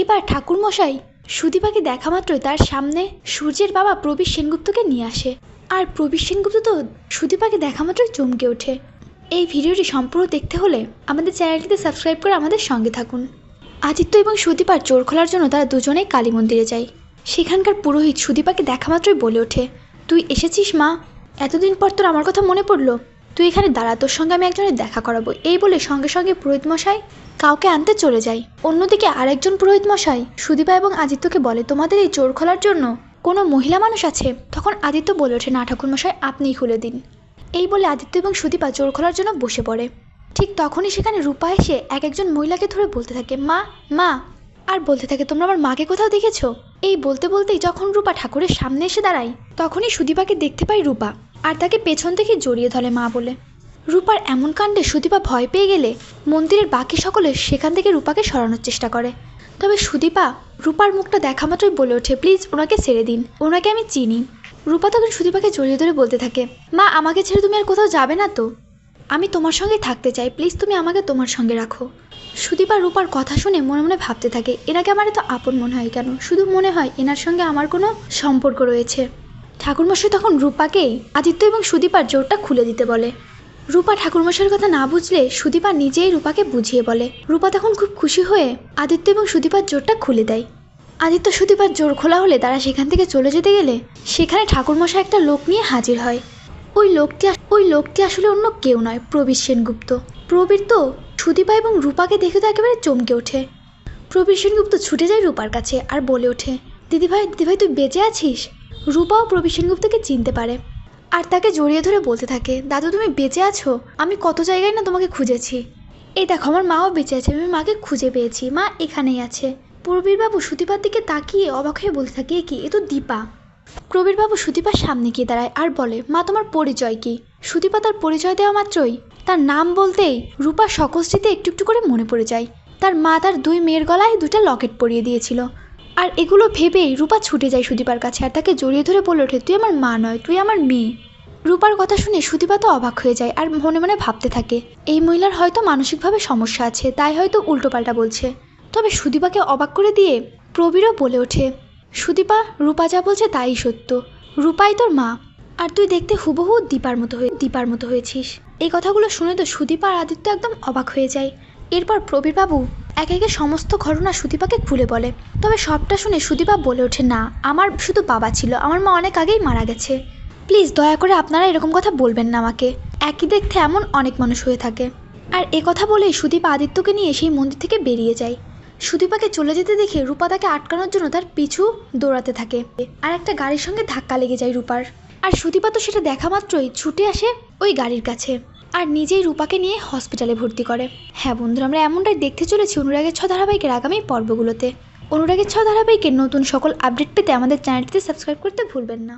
এবার ঠাকুরমশাই সুদীপাকে দেখা মাত্রই তার সামনে সূর্যের বাবা প্রবীর সেনগুপ্তকে নিয়ে আসে। আর প্রবীর সেনগুপ্ত তো সুদীপাকে দেখা মাত্রই চমকে ওঠে। এই ভিডিওটি সম্পূর্ণ দেখতে হলে আমাদের চ্যানেলটিতে সাবস্ক্রাইব করে আমাদের সঙ্গে থাকুন। আদিত্য এবং সুদীপার চোর খোলার জন্য তারা দুজনেই কালী মন্দিরে যায়। সেখানকার পুরোহিত সুদীপাকে দেখা মাত্রই বলে ওঠে, তুই এসেছিস মা, এতদিন পর তোর আমার কথা মনে পড়লো, তুই এখানে দাঁড়া, তোর সঙ্গে আমি একজনের দেখা করাবো। এই বলে সঙ্গে সঙ্গে পুরোহিত মশাই কাউকে আনতে চলে যায়। অন্যদিকে আরেকজন পুরোহিত মশাই সুদীপা এবং আদিত্যকে বলে, তোমাদের এই চোর খোলার জন্য কোনো মহিলা মানুষ আছে? তখন আদিত্য বলে ওঠে, না ঠাকুরমশাই, আপনিই খুলে দিন। এই বলে আদিত্য এবং সুদীপা চোর খোলার জন্য বসে পড়ে। ঠিক তখনই সেখানে রূপা এসে একজন মহিলাকে ধরে বলতে থাকে, মা মা, আর বলতে থাকে, তোমরা আমার মাকে কোথাও দেখেছো? এই বলতে বলতেই যখন রূপা ঠাকুরের সামনে এসে দাঁড়ায় তখনই সুদীপাকে দেখতে পায় রূপা, আর তাকে পেছন থেকে জড়িয়ে ধরে মা বলে। রূপার এমন কাণ্ডে সুদীপা ভয় পেয়ে গেলে মন্দিরের বাকি সকলে সেখান থেকে রূপাকে সরানোর চেষ্টা করে। তবে সুদীপা রূপার মুখটা দেখা মাত্রই বলে ওঠে, প্লিজ ওনাকে ছেড়ে দিন, ওনাকে আমি চিনি। রূপা তখন সুদীপাকে জড়িয়ে ধরে বলতে থাকে, মা আমাকে ছেড়ে তুমি আর কোথাও যাবে না তো? আমি তোমার সঙ্গে থাকতে চাই, প্লিজ তুমি আমাকে তোমার সঙ্গে রাখো। সুদীপা রূপার কথা শুনে মনে মনে ভাবতে থাকে, এনাকে আমার এত আপন মনে হয় কেন? শুধু মনে হয় এনার সঙ্গে আমার কোনো সম্পর্ক রয়েছে। ঠাকুরমশাই তখন রূপাকে আদিত্য এবং সুদীপার জোরটা খুলে দিতে বলে। রূপা ঠাকুরমশাইয়ের কথা না বুঝলে সুদীপা নিজেই রূপাকে বুঝিয়ে বলে। রূপা তখন খুব খুশি হয়ে আদিত্য এবং সুদীপার জোরটা খুলে দেয়। আদিত্য সুদীপার জোর খোলা হলে তারা সেখান থেকে চলে যেতে গেলে সেখানে ঠাকুরমশাই একটা লোক নিয়ে হাজির হয়। ওই লোকটি আসলে অন্য কেউ নয়, প্রবীর সেনগুপ্ত। প্রবীর তো সুদীপা এবং রূপাকে দেখে তো একেবারে চমকে ওঠে। প্রবীর সেনগুপ্ত ছুটে যায় রূপার কাছে আর বলে ওঠে, দিদিভাই তুই বেঁচে আছিস? রূপাও প্রবীর সেনগুপ্তকে চিনতে পারে আর তাকে জড়িয়ে ধরে বলতে থাকে, দাদু তুমি বেঁচে আছো? আমি কত জায়গায় না তোমাকে খুঁজেছি। এই দেখো আমার মাও বেঁচে আছে, আমি মাকে খুঁজে পেয়েছি, মা এখানেই আছে। প্রবীরবাবু সুদীপার দিকে তাকিয়ে অবাক হয়ে বলতে থাকে, কি এ তো দীপা। প্রবীরবাবু সুদীপার সামনে গিয়ে দাঁড়ায় আর বলে, মা তোমার পরিচয় কি? সুদীপা তার পরিচয় দেওয়া মাত্রই তার নাম বলতেই রূপার সকল স্মৃতি একটু একটু করে মনে পড়ে যায়। তার মা তার দুই মেয়ের গলায় দুটা লকেট পরিয়ে দিয়েছিল। আর এগুলো ভেবেই রূপা ছুটে যায় সুদীপার কাছে আর তাকে জড়িয়ে ধরে বলে ওঠে, তুই আমার মা নয়, তুই আমার মেয়ে। রূপার কথা শুনে সুদীপা তো অবাক হয়ে যায় আর মনে মনে ভাবতে থাকে, এই মহিলার হয়তো মানসিকভাবে সমস্যা আছে, তাই হয়তো উল্টোপাল্টা বলছে। তবে সুদীপাকে অবাক করে দিয়ে প্রবীরও বলে ওঠে, সুদীপা, রূপা যা বলছে তাই সত্য, রূপাই তোর মা, আর তুই দেখতে হুবহু দীপার মতো হয়েছিস। এই কথাগুলো শুনে তো সুদীপা আর আদিত্য একদম অবাক হয়ে যায়। এরপর প্রবীরবাবু একে একে সমস্ত ঘটনা সুদীপাকে খুলে বলে। তবে সবটা শুনে সুদীপা বলে ওঠে, না, আমার শুধু বাবা ছিল, আমার মা অনেক আগেই মারা গেছে। প্লিজ দয়া করে আপনারা এরকম কথা বলবেন না আমাকে, একই দেখতে এমন অনেক মানুষ হয়ে থাকে। আর এ কথা বলেই সুদীপা আদিত্যকে নিয়ে সেই মন্দির থেকে বেরিয়ে যায়। সুদীপাকে চলে যেতে দেখে রূপা তাকে আটকানোর জন্য তার পিছু দৌড়াতে থাকে আর একটা গাড়ির সঙ্গে ধাক্কা লেগে যায় রূপার। আর সুদীপা তো সেটা দেখা মাত্রই ছুটে আসে ওই গাড়ির কাছে আর নিজেই রূপাকে নিয়ে হসপিটালে ভর্তি করে। হ্যাঁ বন্ধুরা, আমরা এমনটাই দেখতে চলেছি অনুরাগের 6 ধারাবাহিকের আগামী পর্বগুলোতে। অনুরাগের 6 ধারাবাহিকের নতুন সকল আপডেট পেতে আমাদের চ্যানেলটিতে সাবস্ক্রাইব করতে ভুলবেন না।